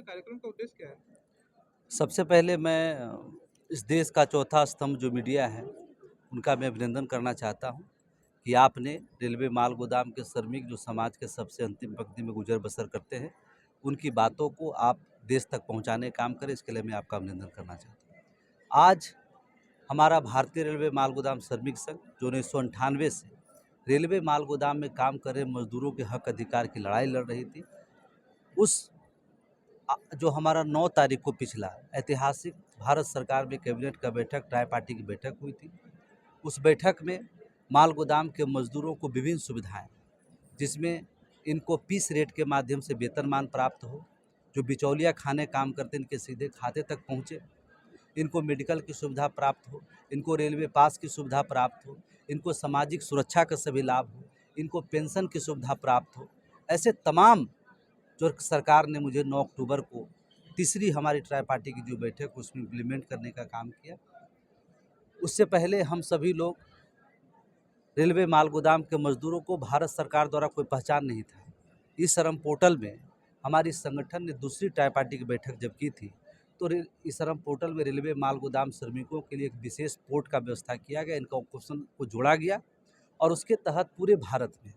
कार्यक्रम का उद्देश्य क्या है? सबसे पहले मैं इस देश का चौथा स्तंभ जो मीडिया है, उनका मैं अभिनंदन करना चाहता हूँ कि आपने रेलवे माल गोदाम के श्रमिक जो समाज के सबसे अंतिम पंक्ति में गुजर बसर करते हैं, उनकी बातों को आप देश तक पहुँचाने का काम करें, इसके लिए मैं आपका अभिनंदन करना चाहता हूँ। आज हमारा भारतीय रेलवे माल गोदाम श्रमिक संघ जो 1998 से रेलवे माल गोदाम में काम कर रहे मजदूरों के हक अधिकार की लड़ाई लड़ रही थी, उस जो हमारा 9 तारीख को पिछला ऐतिहासिक भारत सरकार में कैबिनेट का बैठक ट्राई पार्टी की बैठक हुई थी। उस बैठक में माल गोदाम के मजदूरों को विभिन्न सुविधाएं, जिसमें इनको पीस रेट के माध्यम से वेतनमान प्राप्त हो, जो बिचौलिया खाने काम करते इनके सीधे खाते तक पहुँचे, इनको मेडिकल की सुविधा प्राप्त हो, इनको रेलवे पास की सुविधा प्राप्त हो, इनको सामाजिक सुरक्षा का सभी लाभ हो, इनको पेंशन की सुविधा प्राप्त हो। ऐसे तमाम जो सरकार ने मुझे 9 अक्टूबर को तीसरी हमारी ट्राई पार्टी की जो बैठक उसमें इम्प्लीमेंट करने का काम किया। उससे पहले हम सभी लोग रेलवे माल गोदाम के मजदूरों को भारत सरकार द्वारा कोई पहचान नहीं था। इस श्रम पोर्टल में हमारी संगठन ने दूसरी ट्राई पार्टी की बैठक जब की थी, तो इस श्रम पोर्टल में रेलवे माल गोदाम श्रमिकों के लिए एक विशेष पोर्ट का व्यवस्था किया गया, इनका क्वेश्चन को जोड़ा गया और उसके तहत पूरे भारत में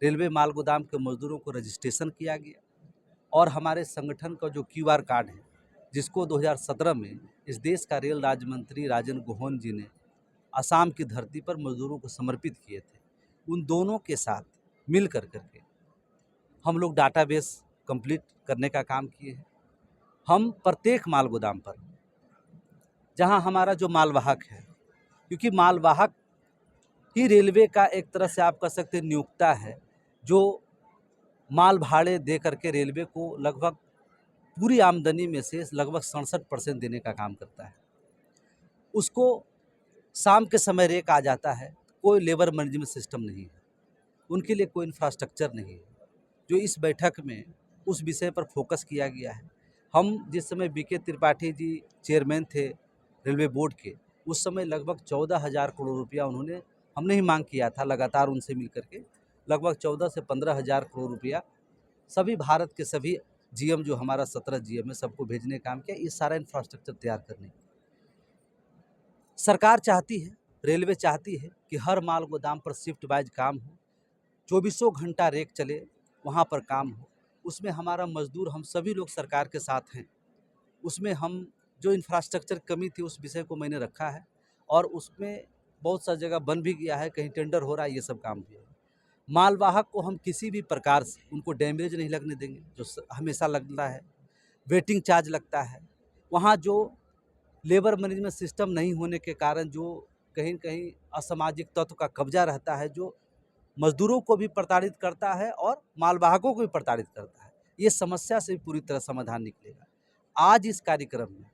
रेलवे माल गोदाम के मजदूरों को रजिस्ट्रेशन किया गया। और हमारे संगठन का जो क्यूआर कार्ड है, जिसको 2017 में इस देश का रेल राज्य मंत्री राजेंद्र गोहन जी ने असम की धरती पर मजदूरों को समर्पित किए थे, उन दोनों के साथ मिल करके हम लोग डाटाबेस कंप्लीट करने का काम किए हैं। हम प्रत्येक माल गोदाम पर जहां हमारा जो मालवाहक है, क्योंकि मालवाहक ही रेलवे का एक तरह से आप कह सकते हैं नियोक्ता है, जो माल भाड़े दे करके रेलवे को लगभग पूरी आमदनी में से लगभग 67% देने का काम करता है। उसको शाम के समय रेक आ जाता है, कोई लेबर मैनेजमेंट सिस्टम नहीं है, उनके लिए कोई इंफ्रास्ट्रक्चर नहीं है, जो इस बैठक में उस विषय पर फोकस किया गया है। हम जिस समय बीके त्रिपाठी जी चेयरमैन थे रेलवे बोर्ड के, उस समय लगभग 14,000 करोड़ रुपया उन्होंने हमने ही मांग किया था, लगातार उनसे मिल करके लगभग 14 से 15,000 करोड़ रुपया सभी भारत के सभी जीएम जो हमारा 17 जीएम है सबको भेजने का काम किया, ये सारा इंफ्रास्ट्रक्चर तैयार करने। सरकार चाहती है, रेलवे चाहती है कि हर माल गोदाम पर शिफ्ट वाइज काम हो, 24 घंटा रेक चले, वहाँ पर काम हो। उसमें हमारा मजदूर हम सभी लोग सरकार के साथ हैं। उसमें हम जो इंफ्रास्ट्रक्चर कमी थी उस विषय को मैंने रखा है और उसमें बहुत सा जगह बन भी गया है, कहीं टेंडर हो रहा है, ये सब काम भी है। मालवाहक को हम किसी भी प्रकार से उनको डैमेज नहीं लगने देंगे, जो हमेशा लगता है। वेटिंग चार्ज लगता है, वहाँ जो लेबर मैनेजमेंट सिस्टम नहीं होने के कारण जो कहीं न कहीं असामाजिक तत्व का कब्जा रहता है, जो मजदूरों को भी प्रताड़ित करता है और मालवाहकों को भी प्रताड़ित करता है, ये समस्या से पूरी तरह समाधान निकलेगा। आज इस कार्यक्रम में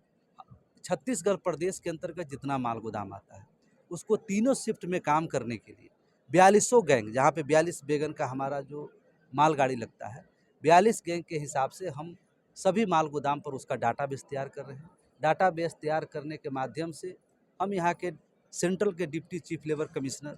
छत्तीसगढ़ प्रदेश के अंतर्गत जितना माल गोदाम आता है, उसको तीनों शिफ्ट में काम करने के लिए 4200 गैंग, जहाँ पे 42 वैगन का हमारा जो मालगाड़ी लगता है, 42 गैंग के हिसाब से हम सभी माल गोदाम पर उसका डाटाबेस तैयार कर रहे हैं। डाटाबेस तैयार करने के माध्यम से हम यहाँ के सेंट्रल के डिप्टी चीफ लेबर कमिश्नर,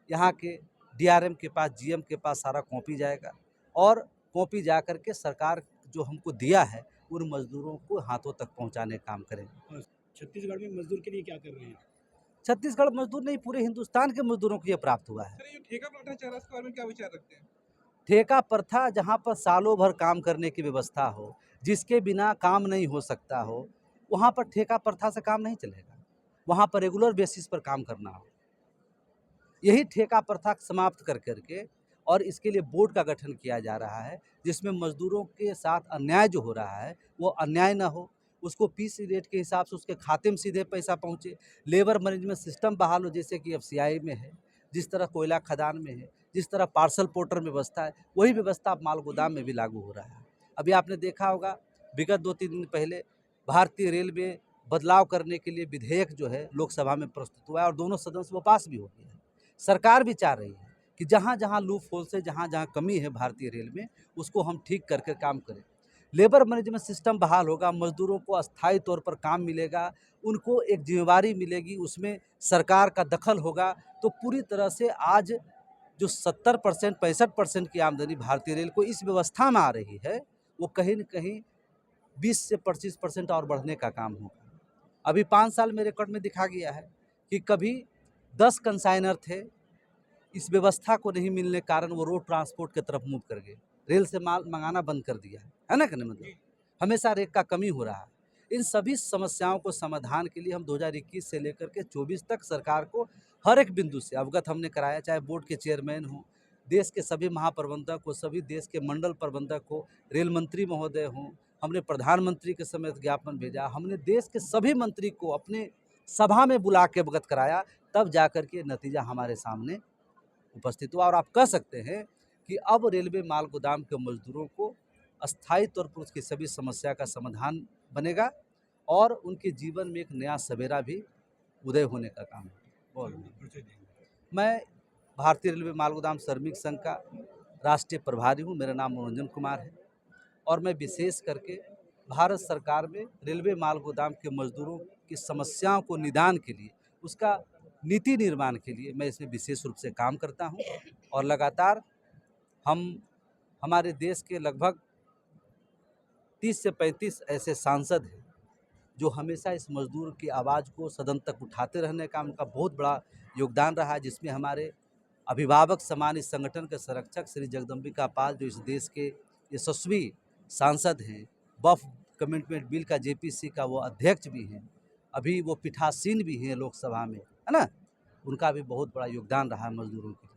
यहाँ के डीआरएम के पास, जीएम के पास सारा कॉपी जाएगा और कॉपी जा कर के सरकार जो हमको दिया है उन मजदूरों को हाथों तक पहुँचाने का काम करेंगे। छत्तीसगढ़ में मजदूर के लिए क्या कर रहे हैं? छत्तीसगढ़ मजदूर नहीं, पूरे हिंदुस्तान के मजदूरों को ये प्राप्त हुआ है। सर, ये ठेका प्रथा चल रहा है, इसके बारे में क्या विचार रखते हैं? ठेका प्रथा जहाँ पर सालों भर काम करने की व्यवस्था हो, जिसके बिना काम नहीं हो सकता हो, वहाँ पर ठेका प्रथा से काम नहीं चलेगा। वहाँ पर रेगुलर बेसिस पर काम करना हो। यही ठेका प्रथा समाप्त कर के और इसके लिए बोर्ड का गठन किया जा रहा है, जिसमें मजदूरों के साथ अन्याय जो हो रहा है वो अन्याय ना हो, उसको पीस रेट के हिसाब से उसके खाते में सीधे पैसा पहुँचे। लेबर मैनेजमेंट सिस्टम बहाल हो, जैसे कि एफसीआई में है, जिस तरह कोयला खदान में है, जिस तरह पार्सल पोर्टर में व्यवस्था है, वही व्यवस्था माल गोदाम में भी लागू हो रहा है। अभी आपने देखा होगा, विगत 2-3 दिन पहले भारतीय रेल में बदलाव करने के लिए विधेयक जो है लोकसभा में प्रस्तुत हुआ है और दोनों सदन से वो पास भी हो गया है। सरकार भी चाह रही है कि जहाँ जहाँ लूप होल से जहाँ जहाँ कमी है भारतीय रेल में, उसको हम ठीक करके काम करें। लेबर मैनेजमेंट सिस्टम बहाल होगा, मजदूरों को अस्थायी तौर पर काम मिलेगा, उनको एक जिम्मेवारी मिलेगी, उसमें सरकार का दखल होगा, तो पूरी तरह से आज जो 70% 65% की आमदनी भारतीय रेल को इस व्यवस्था में आ रही है, वो कहीं न कहीं 20 से 25% और बढ़ने का काम होगा। अभी 5 साल में रिकॉर्ड में दिखा गया है कि कभी 10 कंसाइनर थे, इस व्यवस्था को नहीं मिलने के कारण वो रोड ट्रांसपोर्ट की तरफ मूव कर गए, रेल से माल मंगाना बंद कर दिया है ना? कहने मतलब हमेशा रेट का कमी हो रहा है। इन सभी समस्याओं को समाधान के लिए हम 2021 से लेकर के 24 तक सरकार को हर एक बिंदु से अवगत हमने कराया, चाहे बोर्ड के चेयरमैन हों, देश के सभी महाप्रबंधक हो, सभी देश के मंडल प्रबंधक हो, रेल मंत्री महोदय हों, हमने प्रधानमंत्री के समेत ज्ञापन भेजा, हमने देश के सभी मंत्री को अपने सभा में बुला के अवगत कराया, तब जाकर के नतीजा हमारे सामने उपस्थित हुआ। और आप कह सकते हैं कि अब रेलवे माल गोदाम के मजदूरों को अस्थायी तौर पर उसकी सभी समस्या का समाधान बनेगा और उनके जीवन में एक नया सवेरा भी उदय होने का काम है। मैं भारतीय रेलवे माल गोदाम श्रमिक संघ का राष्ट्रीय प्रभारी हूँ, मेरा नाम मनोरंजन कुमार है और मैं विशेष करके भारत सरकार में रेलवे माल गोदाम के मजदूरों की समस्याओं को निदान के लिए, उसका नीति निर्माण के लिए मैं इसमें विशेष रूप से काम करता हूँ और लगातार हमारे देश के लगभग 30 से 35 ऐसे सांसद हैं जो हमेशा इस मजदूर की आवाज़ को सदन तक उठाते रहने का उनका बहुत बड़ा योगदान रहा है, जिसमें हमारे अभिभावक समान इस संगठन के संरक्षक श्री जगदम्बिका पाल जो इस देश के यशस्वी सांसद हैं, वक्फ कमिटमेंट बिल का जेपीसी का वो अध्यक्ष भी हैं, अभी वो पीठासीन भी हैं लोकसभा में, है ना? उनका भी बहुत बड़ा योगदान रहा है मजदूरों के